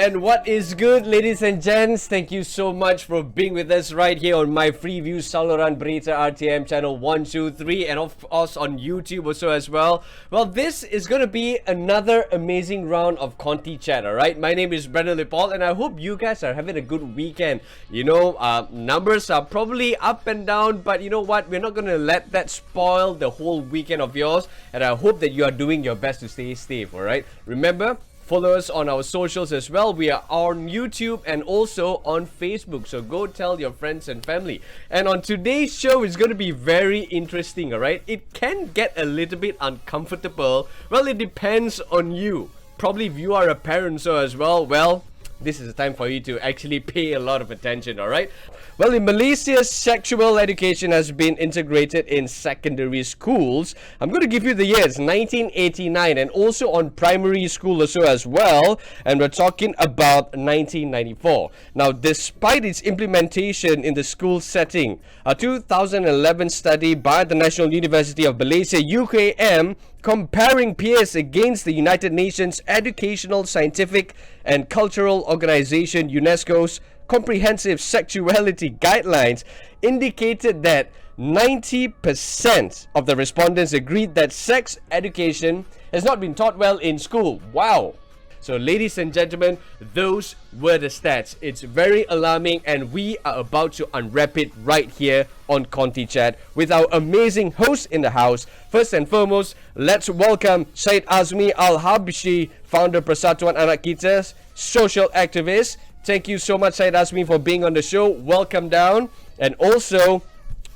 And what is good, ladies and gents? Thank you so much for being with us right here on my Freeview Saluran Berita RTM channel 123 and of course on YouTube also as well. Well, this is going to be another amazing round of Conty Chat, alright? My name is Brandon Lepal and I hope you guys are having a good weekend. You know, numbers are probably up and down, but you know what? We're not going to let that spoil the whole weekend of yours, and I hope that you are doing your best to stay safe, alright? Remember, follow us on our socials as well. We are on YouTube and also on Facebook. So go tell your friends and family. And on today's show, it's going to be very interesting, alright? It can get a little bit uncomfortable. Well, it depends on you. Probably if you are a parent so as well, well, this is the time for you to actually pay a lot of attention, alright? Well, in Malaysia, sexual education has been integrated in secondary schools. I'm going to give you the years, 1989, and also on primary school also as well. And we're talking about 1994. Now, despite its implementation in the school setting, a 2011 study by the National University of Malaysia, UKM, comparing peers against the United Nations Educational, Scientific and Cultural Organization, UNESCO's Comprehensive Sexuality Guidelines, indicated that 90% of the respondents agreed that sex education has not been taught well in school. Wow! So ladies and gentlemen, those were the stats. It's very alarming and we are about to unwrap it right here on Conty Chat with our amazing host in the house. First and foremost, let's welcome Syed Azmi Al-Habshi, founder Persatuan Anak Kita, social activist. Thank you so much, Syed Azmi, for being on the show. Welcome down. And also,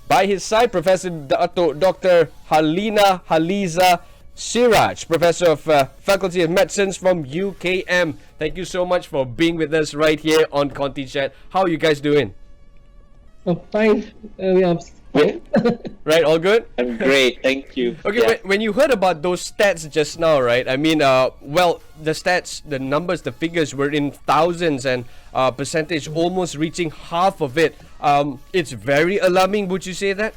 by his side, Professor Dr. Halina Haliza Siraj, Professor of Faculty of Medicine from UKM. Thank you so much for being with us right here on Conty Chat. How are you guys doing? Oh, fine. We are fine. Right, all good? I'm great, thank you. Okay, Yeah. when you heard about those stats just now, right? I mean, well, the stats, the numbers, the figures were in thousands and percentage almost reaching half of it. It's very alarming, would you say that?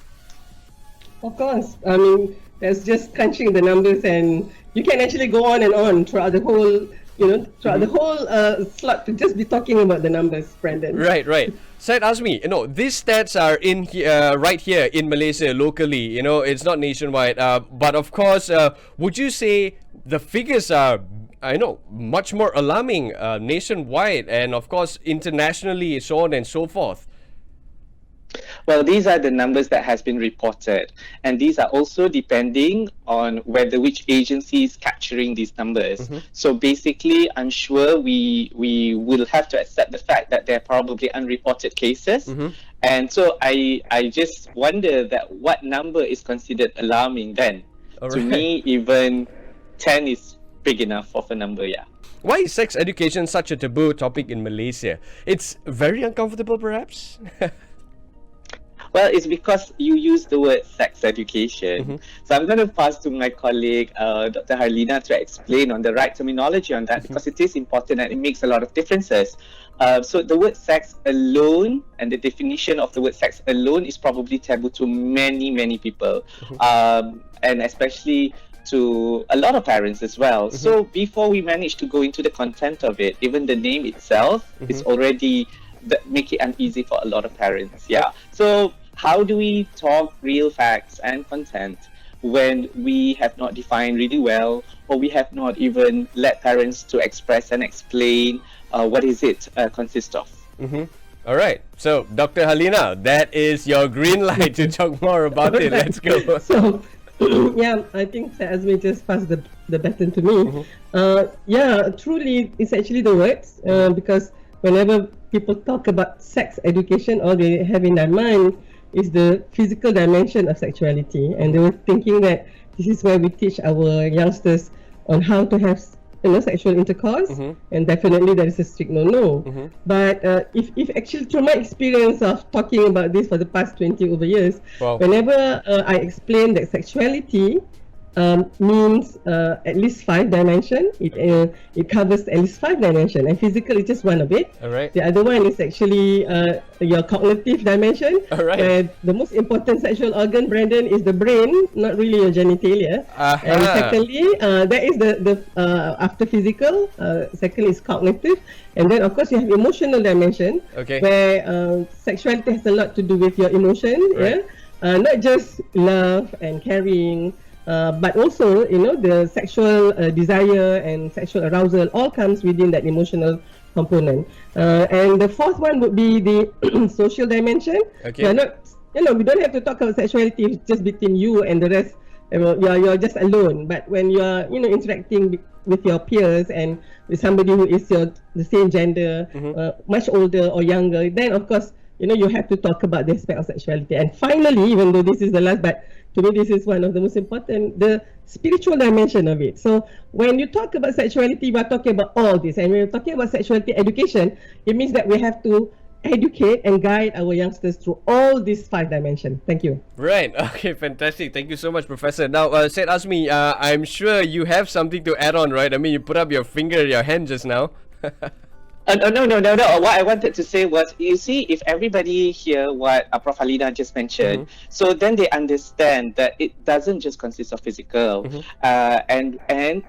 Of course. I mean, that's just crunching the numbers, and you can actually go on and on throughout the whole, the whole slot to just be talking about the numbers, Brandon. Right. Syed Azmi, these stats are in here, right here in Malaysia locally. It's not nationwide. But of course, would you say the figures are, much more alarming nationwide and of course internationally, so on and so forth? Well, these are the numbers that has been reported, and these are also depending on which agency is capturing these numbers. So basically, I'm sure we will have to accept the fact that there are probably unreported cases, and so I just wonder that what number is considered alarming then. All to right. me, even 10 is big enough of a number, yeah. Why is sex education such a taboo topic in Malaysia? It's very uncomfortable, perhaps? Well, it's because you use the word sex education. So I'm going to pass to my colleague, Dr. Harlina, to explain on the right terminology on that, because it is important and it makes a lot of differences. So the word sex alone and the definition of the word sex alone is probably taboo to many, many people, and especially to a lot of parents as well. So before we manage to go into the content of it, even the name itself is already make it uneasy for a lot of parents. Yeah. So how do we talk real facts and content when we have not defined really well, or we have not even let parents to express and explain what is it consists of? All right. So, Dr. Halina, that is your green light to talk more about it. Let's go. So, yeah, I think Azmi just passed the baton to me. Yeah, truly, it's actually the words, because whenever people talk about sex education, all they have in their mind is the physical dimension of sexuality, and they were thinking that this is where we teach our youngsters on how to have sexual intercourse, and definitely that is a strict no. But if actually, through my experience of talking about this for the past 20 over years, Wow. whenever I explain that sexuality means at least 5 dimension. It covers at least 5 dimension, and physical is just one of it. All right. The other one is actually your cognitive dimension. All right. Where the most important sexual organ, Brandon, is the brain, not really your genitalia. And secondly, that is the after physical. Second is cognitive, and then of course you have emotional dimension. Okay. Where sexuality has a lot to do with your emotion. Right. Yeah. Not just love and caring. But also, the sexual desire and sexual arousal all comes within that emotional component. And the fourth one would be the social dimension. Okay. We don't have to talk about sexuality just between you and the rest. You're just alone. But when you're, interacting with your peers and with somebody who is the same gender, much older or younger, then of course, you have to talk about the aspect of sexuality. And finally, even though this is the last, but to me this is one of the most important, the spiritual dimension of it. So when you talk about sexuality, we're talking about all this. And when we're talking about sexuality education, it means that we have to educate and guide our youngsters through all these 5 dimensions. Thank you. Right. Okay, fantastic. Thank you so much, Professor. Now, Said Azmi, I'm sure you have something to add on, right? I mean, you put up your hand just now. No. What I wanted to say was, you see, if everybody hear what Prof. Halina just mentioned, so then they understand that it doesn't just consist of physical. And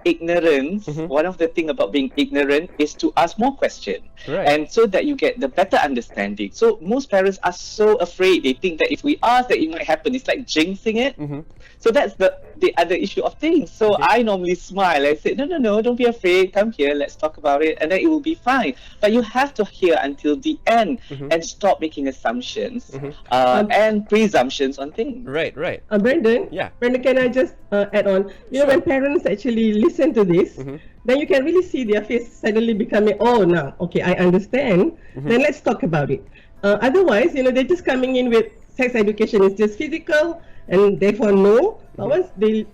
ignorance, one of the things about being ignorant is to ask more questions. Right. And so that you get the better understanding. So most parents are so afraid. They think that if we ask, that it might happen. It's like jinxing it. So that's the other issue of things. So I normally smile. I say, no, don't be afraid. Come here. Let's talk about it. And then it will be fine. But you have to hear until the end and stop making assumptions and presumptions on things. Right. Brandon, Yeah. Brandon, can I just add on? Sure. When parents actually listen to this, then you can really see their face suddenly becoming, oh, now, okay, I understand. Then let's talk about it. Otherwise, they're just coming in with sex education is just physical, and therefore no. But once they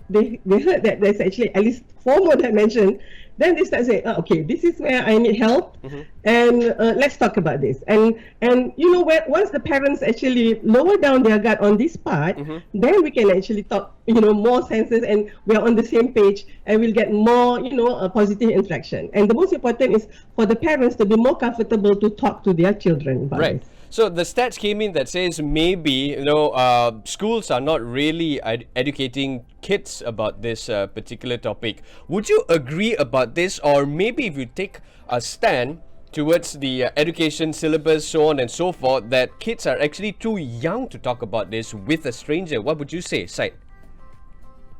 heard that there's actually at least 4 more dimensions, then they start saying, okay, this is where I need help, and let's talk about this. And once the parents actually lower down their guard on this part, then we can actually talk, more senses, and we're on the same page, and we'll get more, positive interaction. And the most important is for the parents to be more comfortable to talk to their children about Right. this. So the stats came in that says maybe schools are not really educating kids about this particular topic. Would you agree about this, or maybe if you take a stand towards the education syllabus, so on and so forth, that kids are actually too young to talk about this with a stranger? What would you say, Said?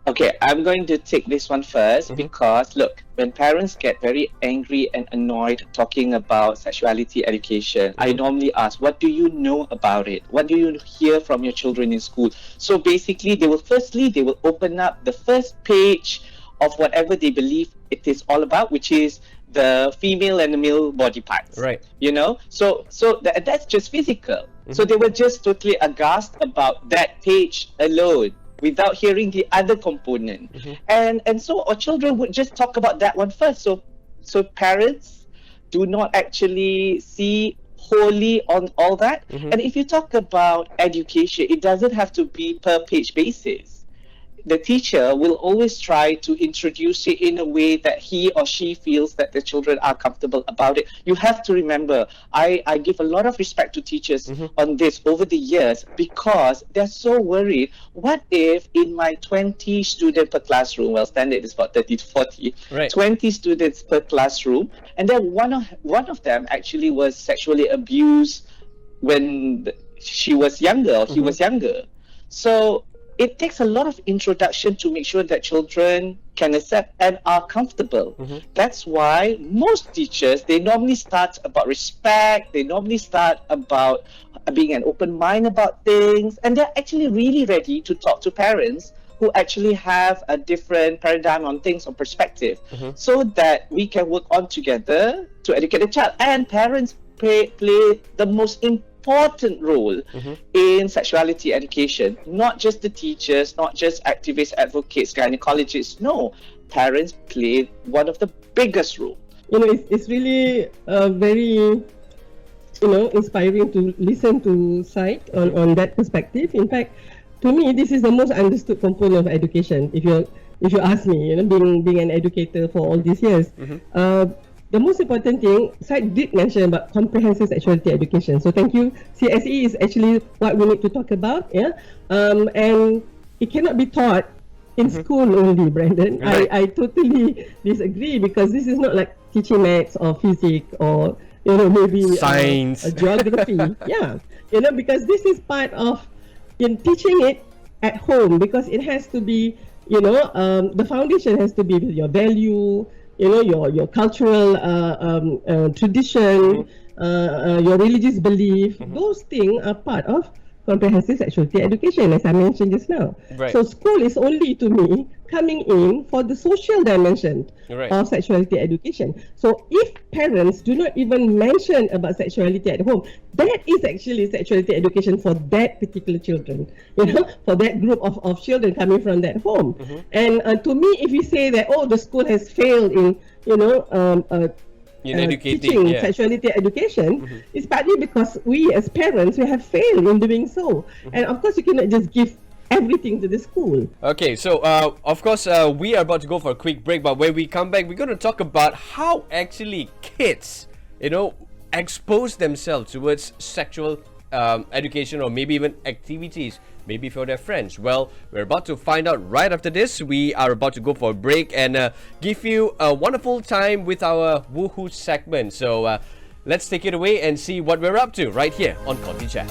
Okay, I'm going to take this one first because, look, when parents get very angry and annoyed talking about sexuality education, I normally ask, what do you know about it? What do you hear from your children in school? So basically, they will open up the first page of whatever they believe it is all about, which is the female and the male body parts. Right. So that's just physical. So they were just totally aghast about that page alone, without hearing the other component. And so our children would just talk about that one first. So parents do not actually see wholly on all that. And if you talk about education, it doesn't have to be per page basis. The teacher will always try to introduce it in a way that he or she feels that the children are comfortable about it. You have to remember, I give a lot of respect to teachers on this over the years, because they're so worried. What if in my 20 student per classroom, well, standard is about 30 to 40, Right. 20 students per classroom, and then one of them actually was sexually abused when she was younger or he was younger. So it takes a lot of introduction to make sure that children can accept and are comfortable. That's why most teachers, they normally start about respect, they normally start about being an open mind about things, and they're actually really ready to talk to parents who actually have a different paradigm on things or perspective, so that we can work on together to educate the child. And parents play the most important role in sexuality education. Not just the teachers, not just activists, advocates, gynecologists. No, parents play one of the biggest roles. It's really very, inspiring to listen to Said on that perspective. In fact, to me, this is the most understood component of education. If you're if you ask me, being an educator for all these years. The most important thing, Syed did mention about comprehensive sexuality education. So thank you. CSE is actually what we need to talk about, and it cannot be taught in school only, Brandon. Right. I totally disagree, because this is not like teaching maths or physics or maybe Science. geography. Yeah, because this is part of teaching it at home, because it has to be, the foundation has to be with your value, your cultural tradition, your religious belief. Those things are part of comprehensive sexuality education, as I mentioned just now. Right. So school is only, to me, coming in for the social dimension Right. of sexuality education. So if parents do not even mention about sexuality at home, that is actually sexuality education for that particular children, for that group of children coming from that home. And to me, if you say that, the school has failed in, In educating, teaching yeah. sexuality education, is partly because we as parents, we have failed in doing so. And of course, you cannot just give everything to the school. Okay, so of course we are about to go for a quick break, but when we come back, we're going to talk about how actually kids, expose themselves towards sexual education, or maybe even activities, maybe for their friends. Well, we're about to find out right after this. We are about to go for a break and give you a wonderful time with our Woohoo segment. So let's take it away and see what we're up to right here on Conty Chat.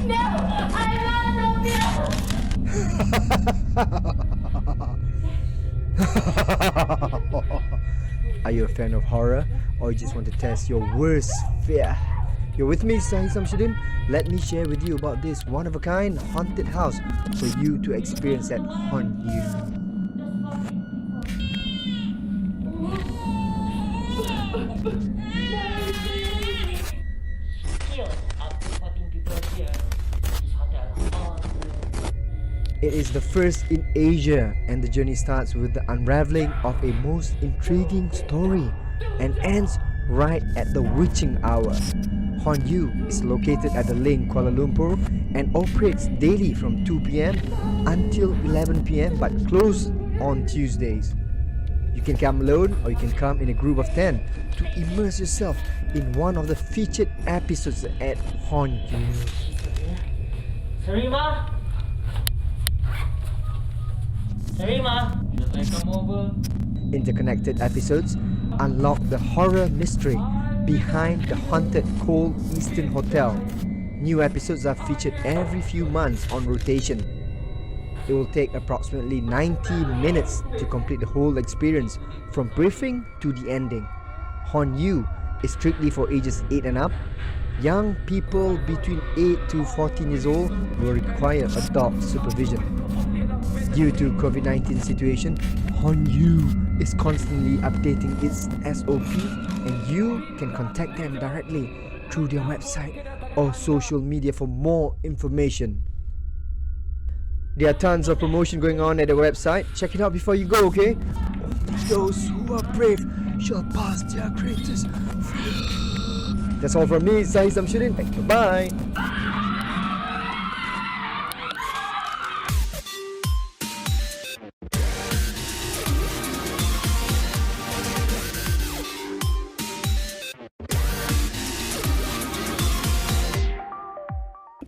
No, I love Are you a fan of horror, or you just want to test your worst fear? You're with me, Sahih Samshuddin. Let me share with you about this one-of-a-kind haunted house for you to experience that haunt you. Chaos up to 14 people here. This hotel all It is the first in Asia, and the journey starts with the unraveling of a most intriguing story and ends right at the witching hour. Hon Yu is located at the Lane, Kuala Lumpur, and operates daily from 2 p.m. until 11 p.m. but closed on Tuesdays. You can come alone, or you can come in a group of 10 to immerse yourself in one of the featured episodes at Hon Yu. Sarima? Sarima? Just like come over. Interconnected episodes unlock the horror mystery behind the haunted Cold Eastern Hotel. New episodes are featured every few months on rotation. It will take approximately 90 minutes to complete the whole experience, from briefing to the ending. Hon Yu is strictly for ages 8 and up. Young people between 8 to 14 years old will require adult supervision. Due to COVID-19 situation, Hon Yu is constantly updating its SOP, and you can contact them directly through their website or social media for more information. There are tons of promotion going on at the website. Check it out before you go, okay? Only those who are brave shall pass their greatest fear. That's all from me, Sahih Samshuddin. Bye-bye.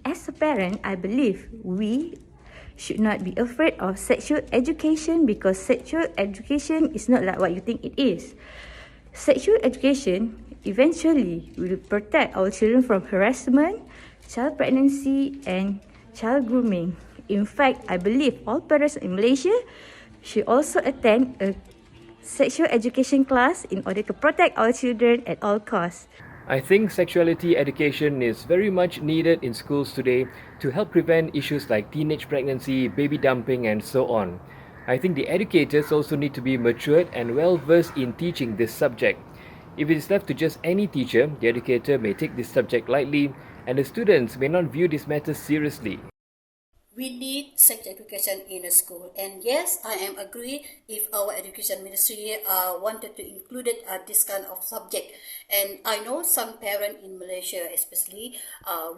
As a parent, I believe we should not be afraid of sexual education, because sexual education is not like what you think it is. Sexual education eventually will protect our children from harassment, child pregnancy, and child grooming. In fact, I believe all parents in Malaysia should also attend a sexual education class in order to protect our children at all costs. I think sexuality education is very much needed in schools today to help prevent issues like teenage pregnancy, baby dumping, and so on. I think the educators also need to be matured and well versed in teaching this subject. If it is left to just any teacher, the educator may take this subject lightly, and the students may not view this matter seriously. we need sex education in a school. And yes, I am agree if our education ministry wanted to include this kind of subject. And I know some parents in Malaysia especially,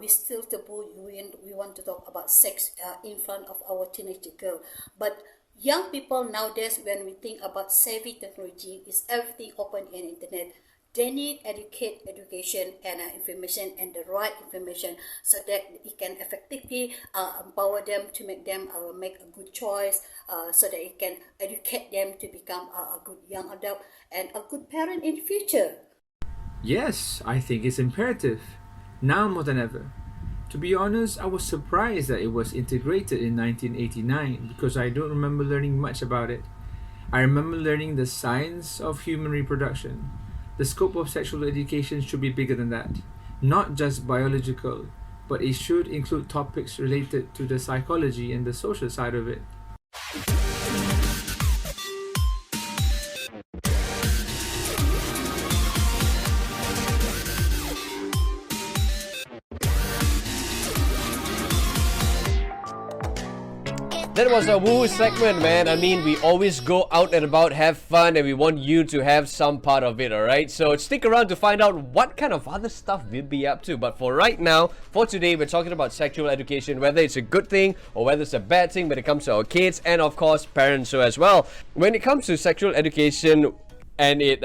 we still taboo, we want to talk about sex in front of our teenage girl. But young people nowadays, when we think about savvy technology, is everything open in internet. They need education and information and the right information so that it can effectively empower them to make them make a good choice, so that it can educate them to become a good young adult and a good parent in the future. Yes, I think it's imperative, now more than ever. To be honest, I was surprised that it was integrated in 1989 because I don't remember learning much about it. I remember learning the science of human reproduction. The scope of sexual education should be bigger than that. Not just biological, but it should include topics related to the psychology and the social side of it. That was a woo segment, man. I mean, we always go out and about, have fun, and we want you to have some part of it, alright? So stick around to find out what kind of other stuff we'll be up to. But for right now, for today, we're talking about sexual education, whether it's a good thing or whether it's a bad thing when it comes to our kids and, of course, parents so as well. When it comes to sexual education and it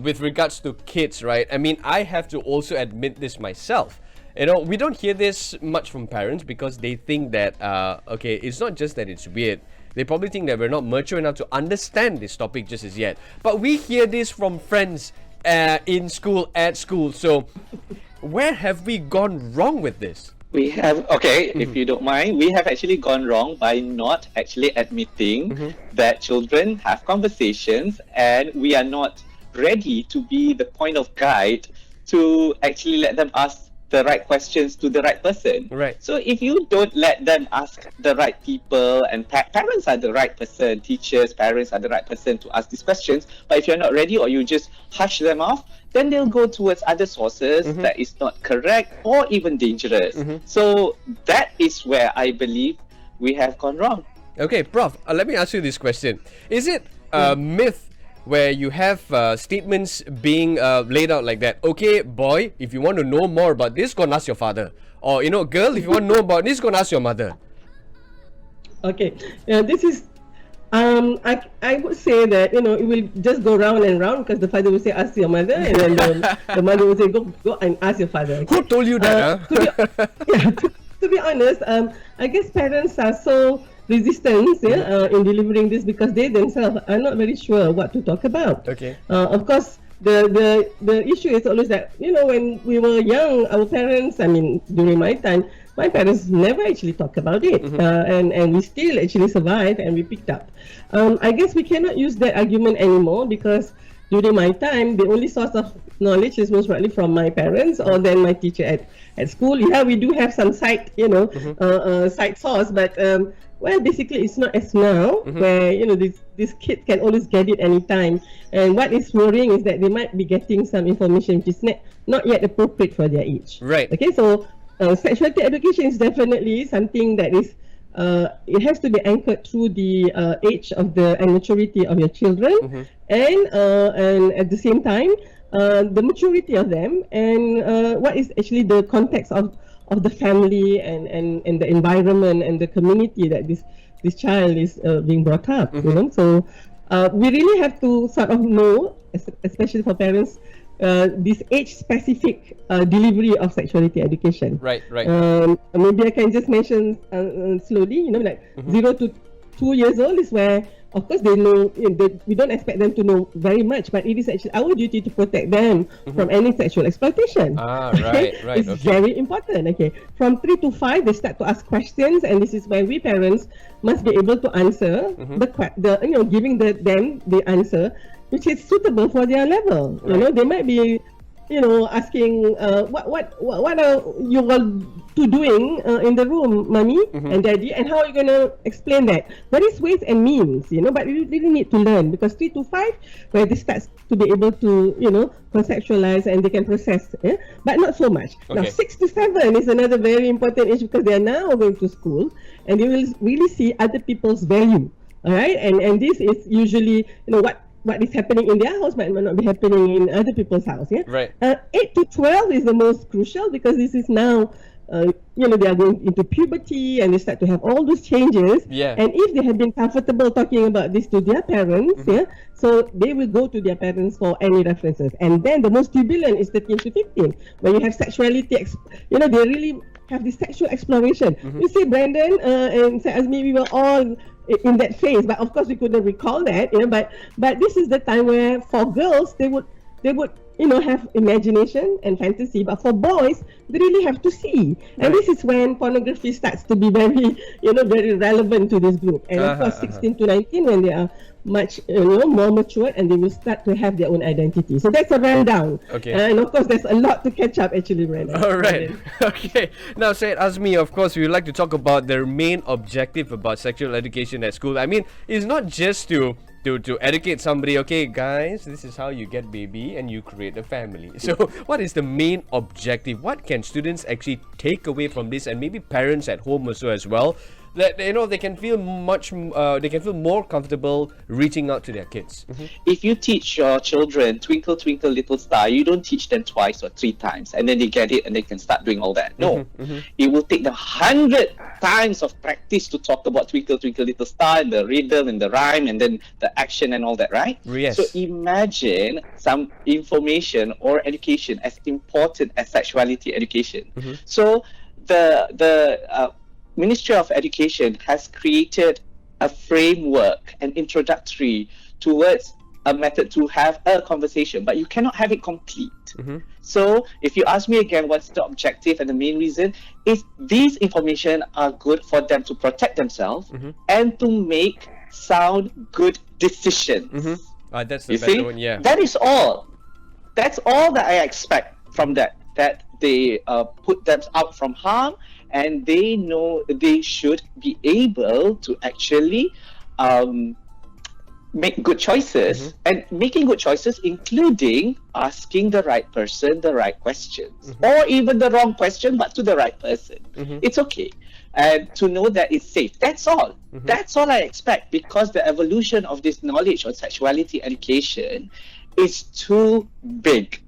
with regards to kids, right? I mean, I have to also admit this myself. You know, we don't hear this much from parents because they think that, okay, it's not just that it's weird. They probably think that we're not mature enough to understand this topic just as yet. But we hear this from friends in school, at school. So, where have we gone wrong with this? We have, okay, if you don't mind, we have actually gone wrong by not actually admitting that children have conversations and we are not ready to be the point of guide to actually let them ask the right questions to the right person. Right. So if you don't let them ask the right people, and parents are the right person, teachers, parents are the right person to ask these questions, but if you're not ready or you just hush them off, then they'll go towards other sources that is not correct or even dangerous. So that is where I believe we have gone wrong. Okay, Prof, let me ask you this question. Is it a myth where you have statements being laid out like that? Okay, boy, if you want to know more about this, go and ask your father. Or, you know, girl, if you want to know about this, go and ask your mother. Okay, this is, I would say that, you know, it will just go round and round because the father will say, ask your mother, and then the mother will say, go and ask your father. Okay? Who told you that, To be honest, I guess parents are so resistant in delivering this because they themselves are not very sure what to talk about. Okay. Of course, the issue is always that, you know, when we were young, our parents, I mean, during my time, my parents never actually talked about it, and we still actually survived and we picked up. I guess we cannot use that argument anymore because during my time, the only source of knowledge is most likely from my parents or then my teacher at school. Yeah, we do have some side, you know, side source, but well, basically it's not as now where, you know, this kid can always get it anytime. And what is worrying is that they might be getting some information which is not yet appropriate for their age. Right. Okay, so sexuality education is definitely something that is, it has to be anchored through the age of and maturity of your children, and at the same time, the maturity of them, and what is actually the context of the family and the environment and the community that this child is being brought up. You know, so we really have to sort of know, especially for parents, this age-specific delivery of sexuality education. Right. Maybe I can just mention slowly. You know, like 0 to 2 years old is where, of course, they know. We don't expect them to know very much, but it is actually our duty to protect them from any sexual exploitation. Right. It's very important. Okay, from 3 to 5, they start to ask questions, and this is where we parents must be able to answer giving them the answer which is suitable for their level. You know, they might be asking what are you all two doing in the room, mommy and daddy, and how are you gonna explain that? There is ways and means, but you really need to learn, because 3 to 5, where they start to be able to, conceptualize and they can process, but not so much. Now, Okay. 6 to 7 is another very important age, because they are now going to school and they will really see other people's value. All right, and this is usually, what is happening in their house might not be happening in other people's house. Yeah. Right. 8 to 12 is the most crucial, because this is now, they are going into puberty and they start to have all those changes. Yeah. And if they have been comfortable talking about this to their parents, so they will go to their parents for any references. And then the most turbulent is 13 to 15, where you have sexuality. They really have this sexual exploration. You see, Brandon and Azmi, we were all in that phase, but of course we couldn't recall that. But this is the time where for girls they would have imagination and fantasy, but for boys they really have to see. And this is when pornography starts to be very very relevant to this group. And of course 16 to 19, when they are much more mature, and they will start to have their own identity. So that's a rundown. Okay. And of course there's a lot to catch up, actually, Brandon. All right. Okay. Now, Syed Azmi, of course, we would like to talk about their main objective about sexual education at school. I mean, it's not just to educate somebody. Okay, guys, this is how you get baby and you create a family. So, what is the main objective? What can students actually take away from this, and maybe parents at home also as well? That they can feel more comfortable reaching out to their kids. If you teach your children Twinkle Twinkle Little Star, you don't teach them twice or 3 times and then they get it and they can start doing all that. No, it will take them 100 times of practice to talk about Twinkle Twinkle Little Star, and the rhythm and the rhyme and then the action and all that, right? Yes. So imagine some information or education as important as sexuality education. So the Ministry of Education has created a framework, an introductory towards a method to have a conversation, but you cannot have it complete. So if you ask me again, what's the objective and the main reason, is these information are good for them to protect themselves and to make sound, good decisions. That's the You better see, one, yeah. that is all. That's all that I expect from that they put them out from harm, and they know they should be able to actually make good choices. And making good choices, including asking the right person the right questions, or even the wrong question but to the right person. It's okay. And to know that it's safe. That's all. That's all I expect, because the evolution of this knowledge on sexuality education is too big.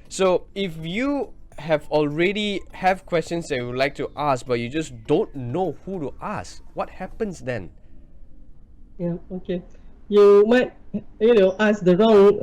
So if you have questions that you would like to ask, but you just don't know who to ask, what happens then? Yeah, okay. You might, ask the wrong,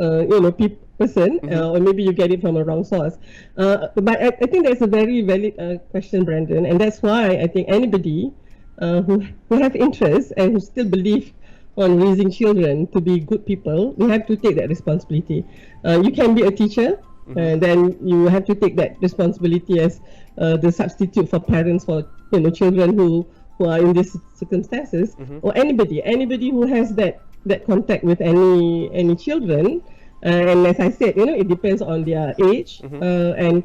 person, or maybe you get it from a wrong source. But I think that's a very valid question, Brandon, and that's why I think anybody who have interest and who still believe on raising children to be good people, we have to take that responsibility. You can be a teacher, and then you have to take that responsibility as the substitute for parents for children who are in these circumstances, or anybody who has that contact with any children, and as I said, it depends on their age, and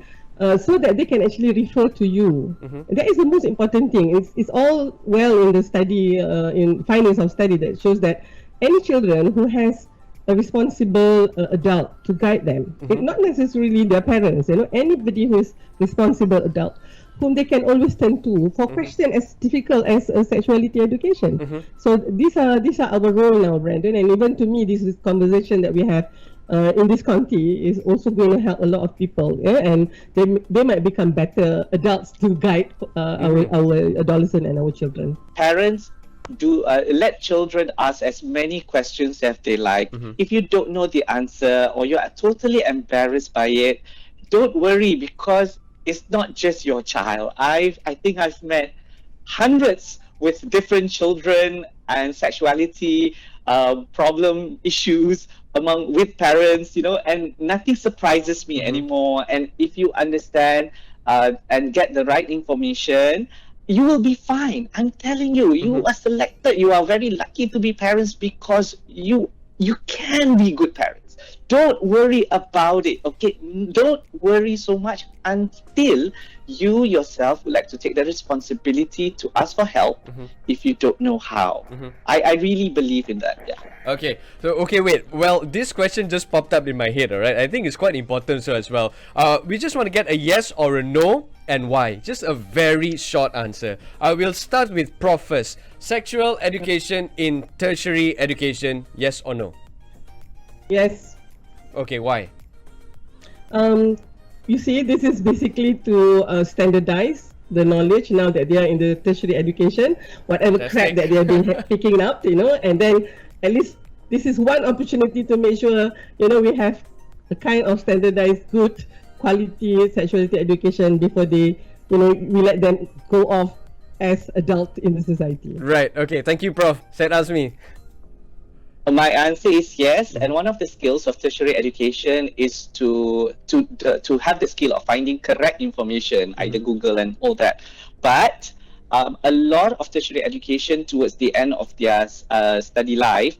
so that they can actually refer to you. That is the most important thing. It's all well in the study, in findings of study, that shows that any children who has a responsible adult to guide them, not necessarily their parents, anybody who is responsible adult whom they can always turn to for questions as difficult as sexuality education. So these are our role now, Brandon, and even to me, this conversation that we have in this Conty is also going to help a lot of people, and they might become better adults to guide our adolescent and our children. Parents, do let children ask as many questions as they like. If you don't know the answer or you are totally embarrassed by it, don't worry, because it's not just your child. I think I've met hundreds with different children and sexuality problem issues with parents, and nothing surprises me anymore. And if you understand and get the right information, you will be fine. I'm telling you, you are selected. You are very lucky to be parents, because you can be good parents. Don't worry about it, okay? Don't worry so much until you yourself would like to take the responsibility to ask for help if you don't know how. I really believe in that, yeah. Okay, so wait. Well, this question just popped up in my head, alright? I think it's quite important so as well. We just want to get a yes or a no and why. Just a very short answer. We'll start with Prof first. Sexual education in tertiary education, yes or no? Yes. Okay, why? You see, this is basically to standardize the knowledge now that they are in the tertiary education, whatever crap Fantastic. that they have been picking up, and then at least this is one opportunity to make sure, we have a kind of standardized, good quality sexuality education before they, we let them go off as adults in the society. Right, okay, thank you, Prof. Said Azmi. My answer is yes, and one of the skills of tertiary education is to have the skill of finding correct information, either Google and all that. But a lot of tertiary education towards the end of their study life,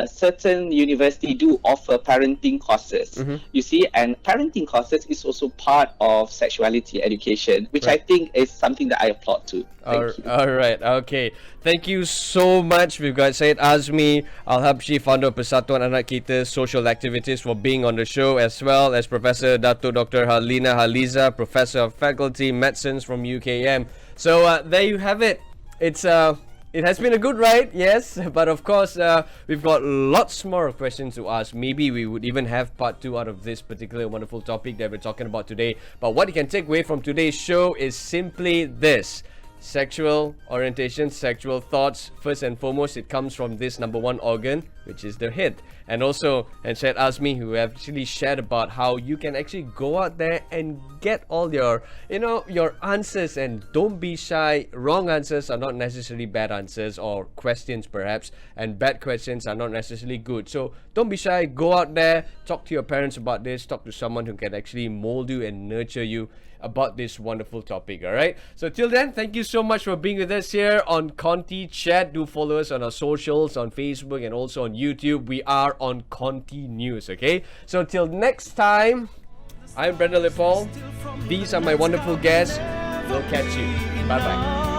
certain university do offer parenting courses. You see, and parenting courses is also part of sexuality education, which I think is something that I applaud to. Thank you. All right, okay. Thank you so much. We've got Syed Azmi Al-Habshi, founder of Persatuan Anak Kita Social Activities, for being on the show, as well as Professor Dato Dr. Halina Haliza, Professor of Faculty Medicines from UKM. So there you have it. It has been a good ride, yes, but of course we've got lots more questions to ask. Maybe we would even have part 2 out of this particular wonderful topic that we're talking about today. But what you can take away from today's show is simply this: sexual orientation, sexual thoughts, first and foremost, it comes from this number one organ, which is the head. And also, and Syed Azmi, who actually shared about how you can actually go out there and get all your, your answers, and don't be shy. Wrong answers are not necessarily bad answers, or questions perhaps, and bad questions are not necessarily good. So don't be shy, go out there, talk to your parents about this, talk to someone who can actually mold you and nurture you about this wonderful topic. Alright, so till then, thank you so much for being with us here on Conty Chat. Do follow us on our socials, on Facebook and also on YouTube. We are on ContyNews. Okay, so till next time, I'm Brenda Lepol. These are my wonderful guests. We'll catch you. Bye bye.